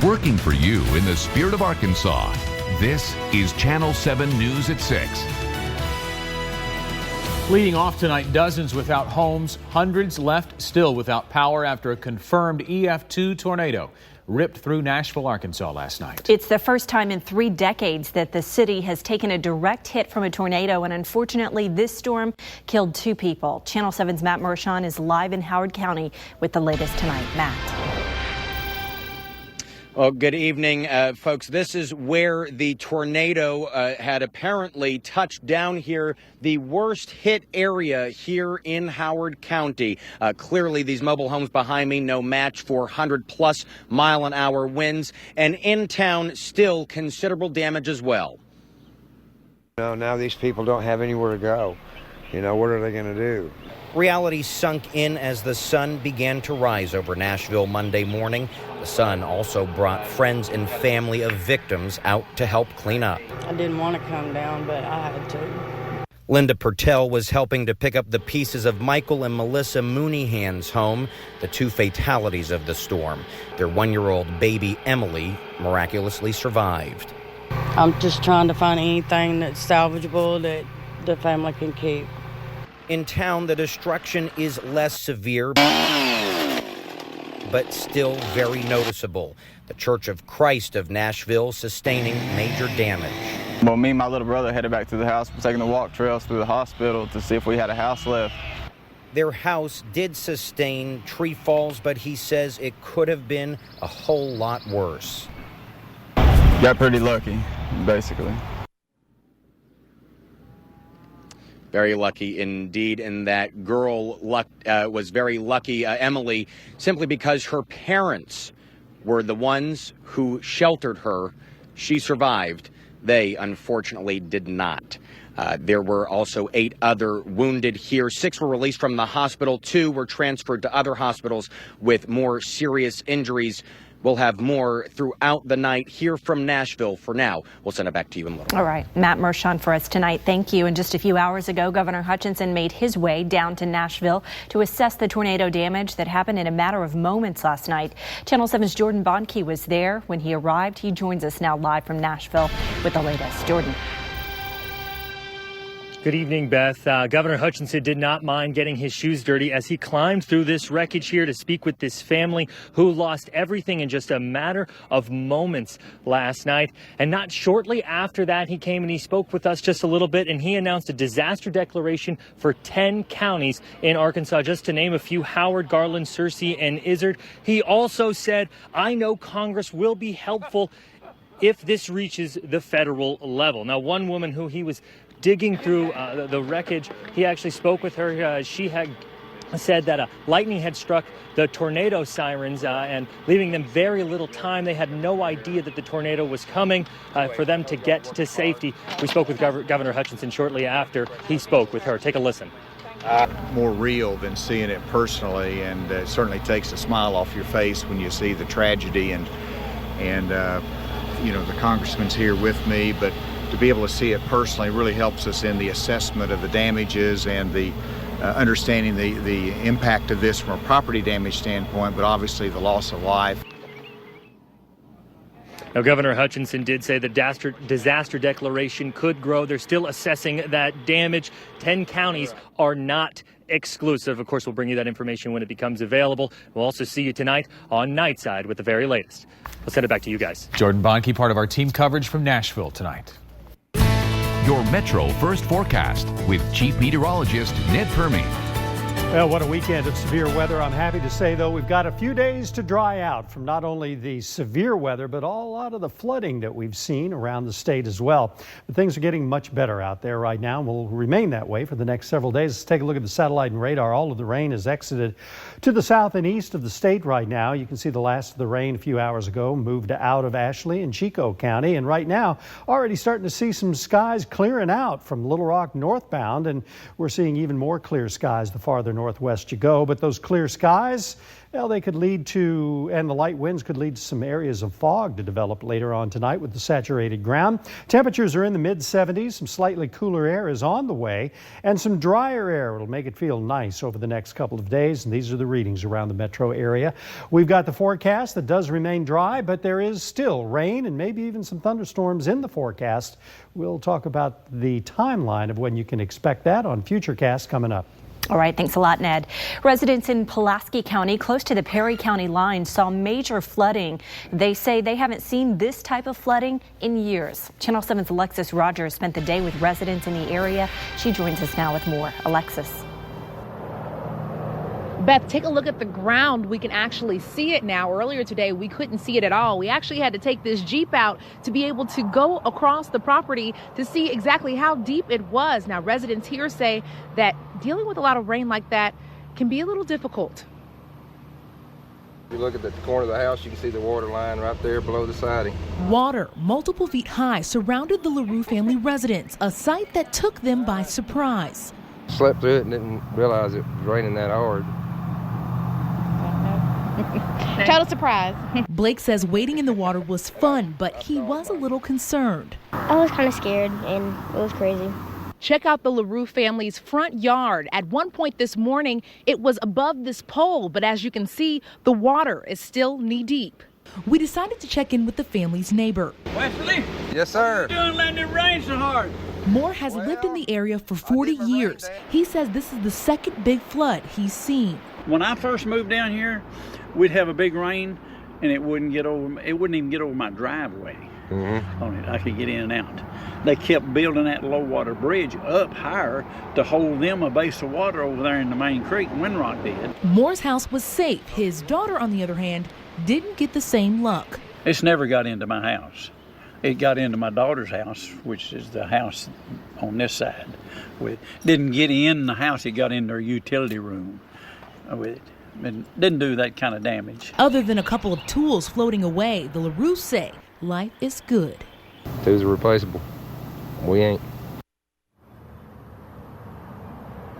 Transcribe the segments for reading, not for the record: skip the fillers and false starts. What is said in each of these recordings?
working for you in the spirit of Arkansas. This is Channel 7 News at 6. Leading off tonight, dozens without homes, hundreds left still without power after a confirmed EF2 tornado ripped through Nashville, Arkansas last night. It's the first time in 3 decades that the city has taken a direct hit from a tornado, and unfortunately this storm killed 2 people. Channel 7's Matt Mershon is live in Howard County with the latest tonight. Matt. Well, good evening, folks. This is where the tornado had apparently touched down here, the worst hit area here in Howard County. Clearly, these mobile homes behind me, no match for 100-plus mile-an-hour winds. And in town, still considerable damage as well. Now these people don't have anywhere to go. What are they going to do? Reality sunk in as the sun began to rise over Nashville Monday morning. The sun also brought friends and family of victims out to help clean up. I didn't want to come down, but I had to. Linda Pertell was helping to pick up the pieces of Michael and Melissa Mooneyhan's home, the 2 fatalities of the storm. Their 1-year-old baby, Emily, miraculously survived. I'm just trying to find anything that's salvageable that the family can keep. In town, the destruction is less severe, but still very noticeable. The Church of Christ of Nashville sustaining major damage. Well, me and my little brother headed back to the house, taking the walk trails through the hospital to see if we had a house left. Their house did sustain tree falls, but he says it could have been a whole lot worse. Got pretty lucky, basically. Very lucky indeed, and that girl was very lucky, Emily, simply because her parents were the ones who sheltered her. She survived. They, unfortunately, did not. There were also 8 other wounded here. 6 were released from the hospital. 2 were transferred to other hospitals with more serious injuries. We'll have more throughout the night here from Nashville. For now, we'll send it back to you in a little. All right, Matt Mershon for us tonight. Thank you. And just a few hours ago, Governor Hutchinson made his way down to Nashville to assess the tornado damage that happened in a matter of moments last night. Channel 7's Jordan Bonnke was there when he arrived. He joins us now live from Nashville with the latest. Jordan. Good evening, Beth. Governor Hutchinson did not mind getting his shoes dirty as he climbed through this wreckage here to speak with this family who lost everything in just a matter of moments last night. And not shortly after that, he came and he spoke with us just a little bit, and he announced a disaster declaration for 10 counties in Arkansas, just to name a few: Howard, Garland, Searcy, and Izard. He also said, "I know Congress will be helpful if this reaches the federal level." Now, one woman who he was digging through the wreckage, he actually spoke with her. She had said that lightning had struck the tornado sirens and leaving them very little time. They had no idea that the tornado was coming for them to get to safety. We spoke with Governor Hutchinson shortly after he spoke with her. Take a listen. More real than seeing it personally, and it certainly takes a smile off your face when you see the tragedy, and the congressman's here with me, but to be able to see it personally really helps us in the assessment of the damages and the understanding the impact of this from a property damage standpoint, but obviously the loss of life. Now, Governor Hutchinson did say the disaster declaration could grow. They're still assessing that damage. 10 counties are not exclusive. Of course, we'll bring you that information when it becomes available. We'll also see you tonight on Nightside with the very latest. We'll send it back to you guys. Jordan Bonnke, part of our team coverage from Nashville tonight. Your Metro First Forecast with Chief Meteorologist Ned Permy. Well, what a weekend of severe weather. I'm happy to say, though, we've got a few days to dry out from not only the severe weather, but a lot of the flooding that we've seen around the state as well. But things are getting much better out there right now and will remain that way for the next several days. Let's take a look at the satellite and radar. All of the rain has exited to the south and east of the state right now. You can see the last of the rain a few hours ago moved out of Ashley and Chico County. And right now, already starting to see some skies clearing out from Little Rock northbound. And we're seeing even more clear skies the farther north northwest you go. But those clear skies, well, they could lead to, and the light winds could lead to some areas of fog to develop later on tonight with the saturated ground. Temperatures are in the mid-70s. Some slightly cooler air is on the way, and some drier air will make it feel nice over the next couple of days. And these are the readings around the metro area. We've got the forecast that does remain dry, but there is still rain and maybe even some thunderstorms in the forecast. We'll talk about the timeline of when you can expect that on Futurecast coming up. All right, thanks a lot, Ned. Residents in Pulaski County, close to the Perry County line, saw major flooding. They say they haven't seen this type of flooding in years. Channel 7's Alexis Rogers spent the day with residents in the area. She joins us now with more. Alexis. Beth, take a look at the ground. We can actually see it now. Earlier today, we couldn't see it at all. We actually had to take this Jeep out to be able to go across the property to see exactly how deep it was. Now, residents here say that dealing with a lot of rain like that can be a little difficult. If you look at the corner of the house, you can see the water line right there below the siding. Water, multiple feet high, surrounded the LaRue family residence, a sight that took them by surprise. Slept through it and didn't realize it was raining that hard. Total surprise. Blake says wading in the water was fun, but he was a little concerned. I was kind of scared, and it was crazy. Check out the LaRue family's front yard. At one point this morning, it was above this pole, but as you can see, the water is still knee-deep. We decided to check in with the family's neighbor. Wesley? Yes, sir. What are you doing letting it rain so hard? Moore has lived in the area for 40 years. He says this is the second big flood he's seen. When I first moved down here, we'd have a big rain, and it wouldn't even get over my driveway. On it, I could get in and out. They kept building that low water bridge up higher to hold them a base of water over there in the main creek. Windrock did. Moore's house was safe. His daughter, on the other hand, didn't get the same luck. It's never got into my house. It got into my daughter's house, which is the house on this side. It didn't get in the house. It got in their utility room with it. It didn't do that kind of damage. Other than a couple of tools floating away, the LaRue say life is good. Tools are replaceable. We ain't.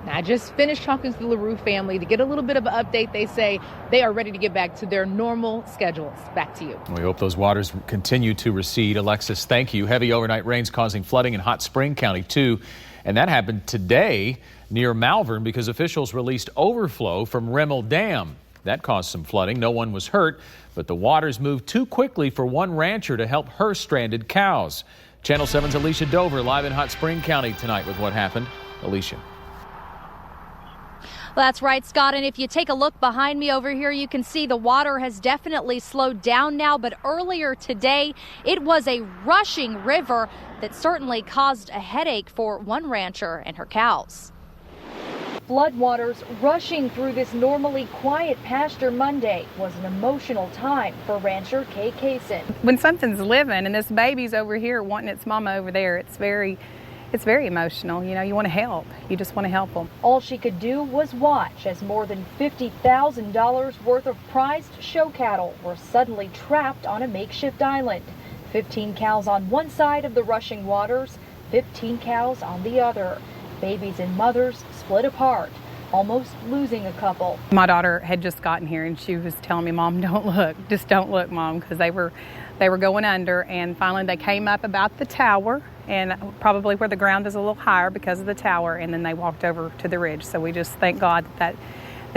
I just finished talking to the LaRue family to get a little bit of an update. They say they are ready to get back to their normal schedules. Back to you. We hope those waters continue to recede. Alexis, thank you. Heavy overnight rains causing flooding in Hot Spring County, too. And that happened today near Malvern because officials released overflow from Rimmel Dam. That caused some flooding. No one was hurt, but the waters moved too quickly for one rancher to help her stranded cows. Channel 7's Alicia Dover live in Hot Spring County tonight with what happened. Alicia. Well, that's right, Scott. And if you take a look behind me over here, you can see the water has definitely slowed down now. But earlier today, it was a rushing river that certainly caused a headache for one rancher and her cows. Floodwaters rushing through this normally quiet pasture Monday was an emotional time for rancher Kay Kaysen. When something's living and this baby's over here wanting its mama over there, it's very emotional. You know, you want to help. You just want to help them. All she could do was watch as more than $50,000 worth of prized show cattle were suddenly trapped on a makeshift island. 15 cows on one side of the rushing waters, 15 cows on the other. Babies and mothers split apart, almost losing a couple. My daughter had just gotten here and she was telling me, Mom, don't look. Just don't look, Mom, because they were going under. And finally they came up about the tower and probably where the ground is a little higher because of the tower. And then they walked over to the ridge. So we just thank God that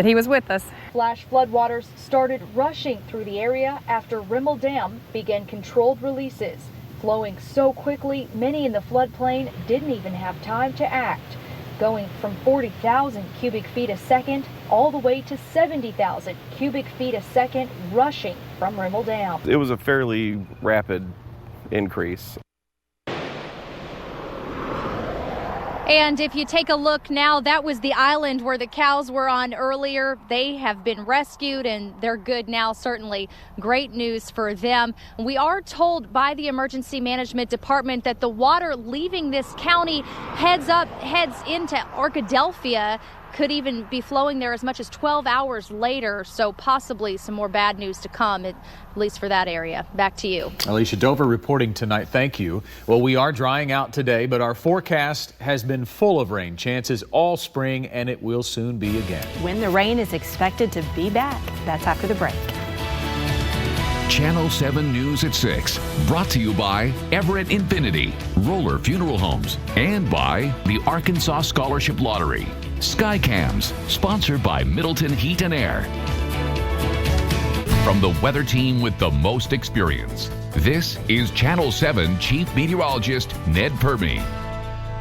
he was with us. Flash floodwaters started rushing through the area after Rimmel Dam began controlled releases. Flowing so quickly, many in the floodplain didn't even have time to act. Going from 40,000 cubic feet a second all the way to 70,000 cubic feet a second rushing from Rimmel Dam. It was a fairly rapid increase. And if you take a look now, that was the island where the cows were on earlier. They have been rescued and they're good now. Certainly great news for them. We are told by the Emergency Management Department that the water leaving this county heads into Arkadelphia could even be flowing there as much as 12 hours later. So possibly some more bad news to come, at least for that area. Back to you. Alicia Dover reporting tonight. Thank you. Well, we are drying out today, but our forecast has been full of rain chances all spring, and it will soon be again. When the rain is expected to be back, that's after the break. Channel 7 News at 6, brought to you by Everett Infinity, Roller Funeral Homes, and by the Arkansas Scholarship Lottery. Skycams, sponsored by Middleton Heat and Air. From the weather team with the most experience, this is Channel 7 Chief Meteorologist Ned Perby.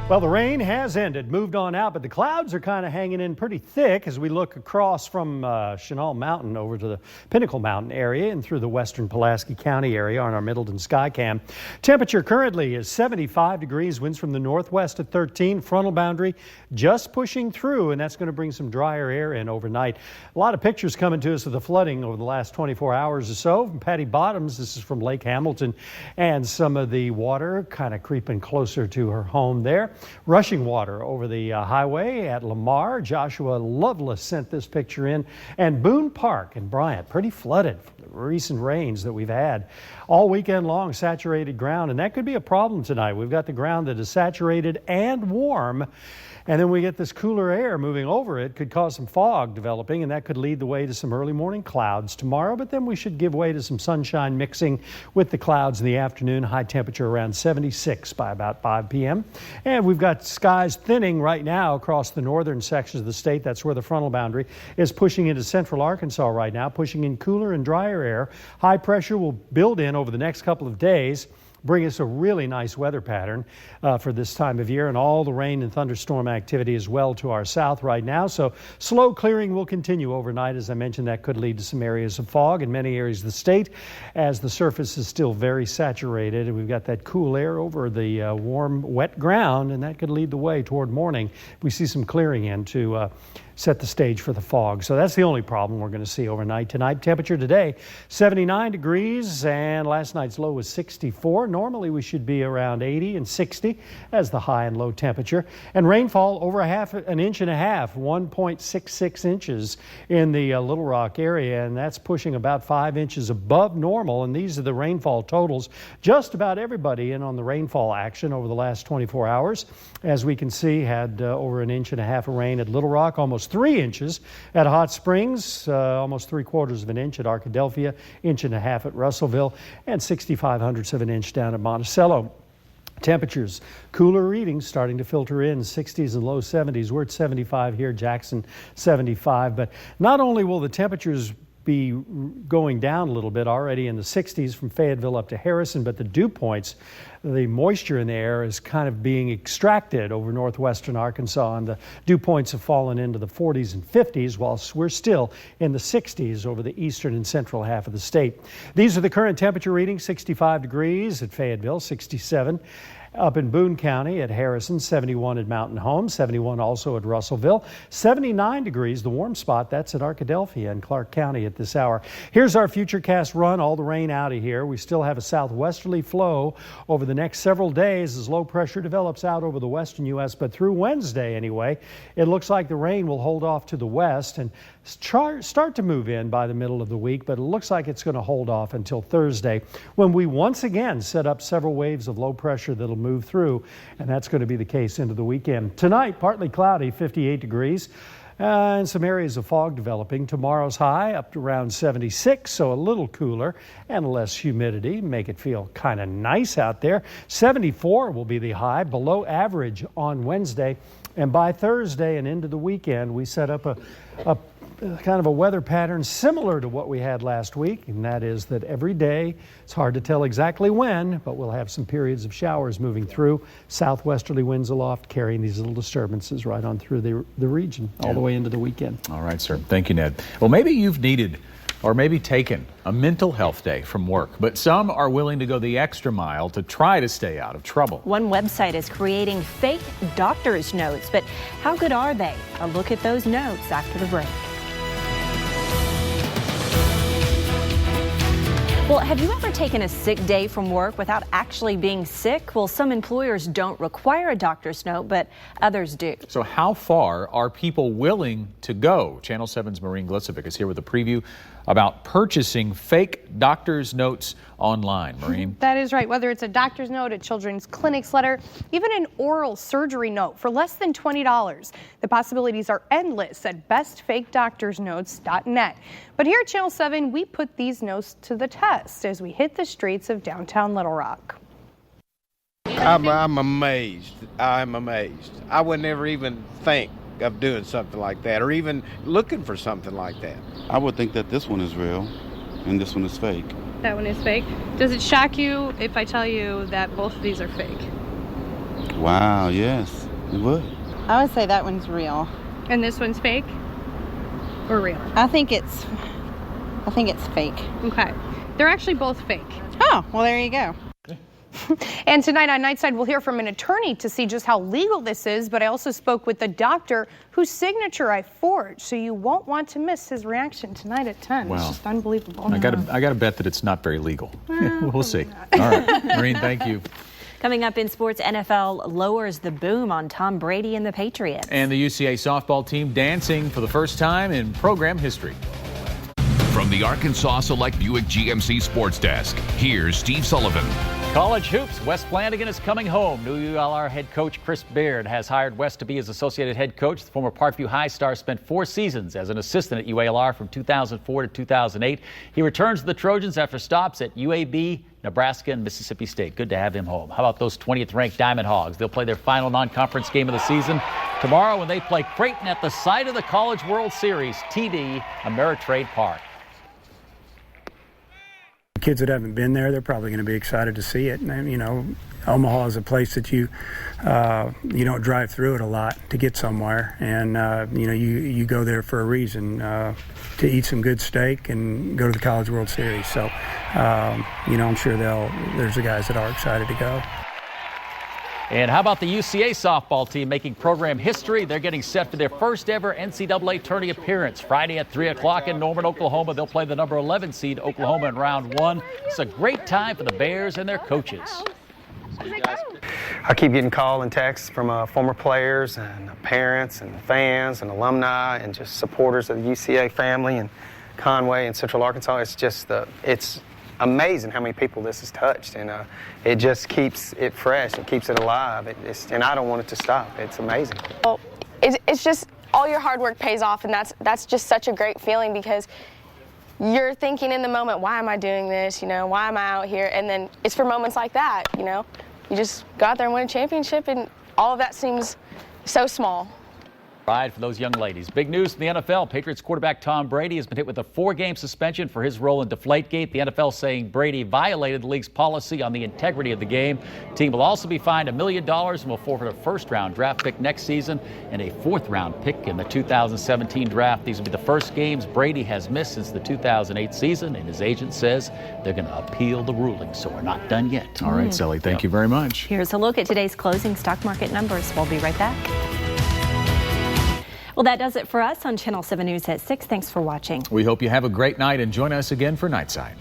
Well, the rain has ended, moved on out, but the clouds are kind of hanging in pretty thick as we look across from Chenal Mountain over to the Pinnacle Mountain area and through the western Pulaski County area on our Middleton Skycam. Temperature currently is 75 degrees, winds from the northwest at 13, frontal boundary just pushing through, and that's going to bring some drier air in overnight. A lot of pictures coming to us of the flooding over the last 24 hours or so. From Patty Bottoms, this is from Lake Hamilton, and some of the water kind of creeping closer to her home there. Rushing water over the highway at Lamar. Joshua Lovelace sent this picture in. And Boone Park in Bryant, pretty flooded from the recent rains that we've had. All weekend long, saturated ground, and that could be a problem tonight. We've got the ground that is saturated and warm, and then we get this cooler air moving over it. Could cause some fog developing, and that could lead the way to some early morning clouds tomorrow, but then we should give way to some sunshine mixing with the clouds in the afternoon. High temperature around 76 by about 5 p.m. And we've got skies thinning right now across the northern sections of the state. That's where the frontal boundary is pushing into central Arkansas right now, pushing in cooler and drier air. High pressure will build in over the next couple of days, bring us a really nice weather pattern for this time of year, and all the rain and thunderstorm activity as well to our south right now. So slow clearing will continue overnight. As I mentioned, that could lead to some areas of fog in many areas of the state as the surface is still very saturated, and we've got that cool air over the warm, wet ground, and that could lead the way toward morning. We see some clearing in to set the stage for the fog. So that's the only problem we're going to see overnight tonight. Temperature today, 79 degrees, and last night's low was 64. Normally we should be around 80 and 60 as the high and low temperature. And rainfall over an inch and a half, 1.66 inches in the Little Rock area, and that's pushing about 5 inches above normal. And these are the rainfall totals. Just about everybody in on the rainfall action over the last 24 hours. As we can see, had over an inch and a half of rain at Little Rock, almost 3 inches at Hot Springs, almost 3/4 of an inch at Arkadelphia, inch and a half at Russellville, and 0.65 of an inch down at Monticello. Temperatures, cooler readings starting to filter in, 60s and low 70s. We're at 75 here, Jackson 75. But not only will the temperatures be going down a little bit, already in the 60s from Fayetteville up to Harrison, but the dew points, the moisture in the air is kind of being extracted over northwestern Arkansas, and the dew points have fallen into the 40s and 50s, whilst we're still in the 60s over the eastern and central half of the state. These are the current temperature readings: 65 degrees at Fayetteville, 67 up in Boone County at Harrison, 71 at Mountain Home, 71 also at Russellville, 79 degrees, the warm spot, that's at Arkadelphia and Clark County at this hour. Here's our futurecast run, all the rain out of here. We still have a southwesterly flow over the next several days as low pressure develops out over the western U.S., but through Wednesday anyway, it looks like the rain will hold off to the west and start to move in by the middle of the week, but it looks like it's going to hold off until Thursday, when we once again set up several waves of low pressure that'll move through, and that's going to be the case into the weekend. Tonight, partly cloudy, 58 degrees. And some areas of fog developing. Tomorrow's high up to around 76, so a little cooler and less humidity. Make it feel kind of nice out there. 74 will be the high, below average on Wednesday. And by Thursday and into the weekend, we set up a kind of a weather pattern similar to what we had last week, and that is that every day, it's hard to tell exactly when, but we'll have some periods of showers moving through. Southwesterly winds aloft carrying these little disturbances right on through the region all the way into the weekend. All right, sir. Thank you, Ned. Well, maybe you've needed or maybe taken a mental health day from work, but some are willing to go the extra mile to try to stay out of trouble. One website is creating fake doctor's notes, but how good are they? A look at those notes after the break. Well, have you ever taken a sick day from work without actually being sick? Well, some employers don't require a doctor's note, but others do. So how far are people willing to go? Channel 7's Maureen Glisovic is here with a preview about purchasing fake doctor's notes online. Maureen? That is right. Whether it's a doctor's note, a children's clinic's letter, even an oral surgery note for less than $20. The possibilities are endless at bestfakedoctorsnotes.net. But here at Channel 7, we put these notes to the test as we hit the streets of downtown Little Rock. I'm amazed. I'm amazed. I would never even think of doing something like that or even looking for something like that. I would think that this one is real and this one is fake. That one is fake. Does it shock you if I tell you that both of these are fake? Wow, yes, it would. I would say that one's real. And this one's fake or real? I think it's fake. Okay. They're actually both fake. Oh, well, there you go. And tonight on Nightside, we'll hear from an attorney to see just how legal this is, but I also spoke with the doctor whose signature I forged, so you won't want to miss his reaction tonight at 10. Wow. It's just unbelievable. I gotta bet that it's not very legal. We'll see. All right, Maureen, thank you. Coming up in sports, NFL lowers the boom on Tom Brady and the Patriots. And the UCA softball team dancing for the first time in program history. From the Arkansas Select Buick GMC Sports Desk, here's Steve Sullivan. College hoops, Wes Flanagan is coming home. New ULR head coach Chris Beard has hired Wes to be his associated head coach. The former Parkview High star spent 4 seasons as an assistant at UALR from 2004 to 2008. He returns to the Trojans after stops at UAB, Nebraska, and Mississippi State. Good to have him home. How about those 20th-ranked Diamond Hogs? They'll play their final non-conference game of the season tomorrow when they play Creighton at the site of the College World Series, TD Ameritrade Park. Kids that haven't been there, they're probably going to be excited to see it. And, you know, Omaha is a place that you don't drive through it a lot to get somewhere, and you go there for a reason, to eat some good steak and go to the College World Series. So I'm sure there's the guys that are excited to go. And how about the UCA softball team making program history? They're getting set for their first ever NCAA tourney appearance Friday at 3 o'clock in Norman, Oklahoma. They'll play the number 11 seed Oklahoma in round 1. It's a great time for the Bears and their coaches. I keep getting calls and texts from former players and parents and fans and alumni and just supporters of the UCA family and Conway and Central Arkansas. It's amazing how many people this has touched, and it just keeps it fresh. It keeps it alive, and I don't want it to stop. It's amazing. Well, it's just all your hard work pays off, and that's just such a great feeling because you're thinking in the moment, why am I doing this? Why am I out here? And then it's for moments like that, you just go out there and win a championship, and all of that seems so small. Ride for those young ladies. Big news from the NFL. Patriots quarterback Tom Brady has been hit with a 4-game suspension for his role in Deflategate. The NFL saying Brady violated the league's policy on the integrity of the game. The team will also be fined $1 million and will forfeit a first-round draft pick next season and a 4th-round pick in the 2017 draft. These will be the first games Brady has missed since the 2008 season, and his agent says they're going to appeal the ruling, so we're not done yet. All right, Sally, thank you very much. Here's a look at today's closing stock market numbers. We'll be right back. Well, that does it for us on Channel 7 News at 6. Thanks for watching. We hope you have a great night and join us again for Nightside.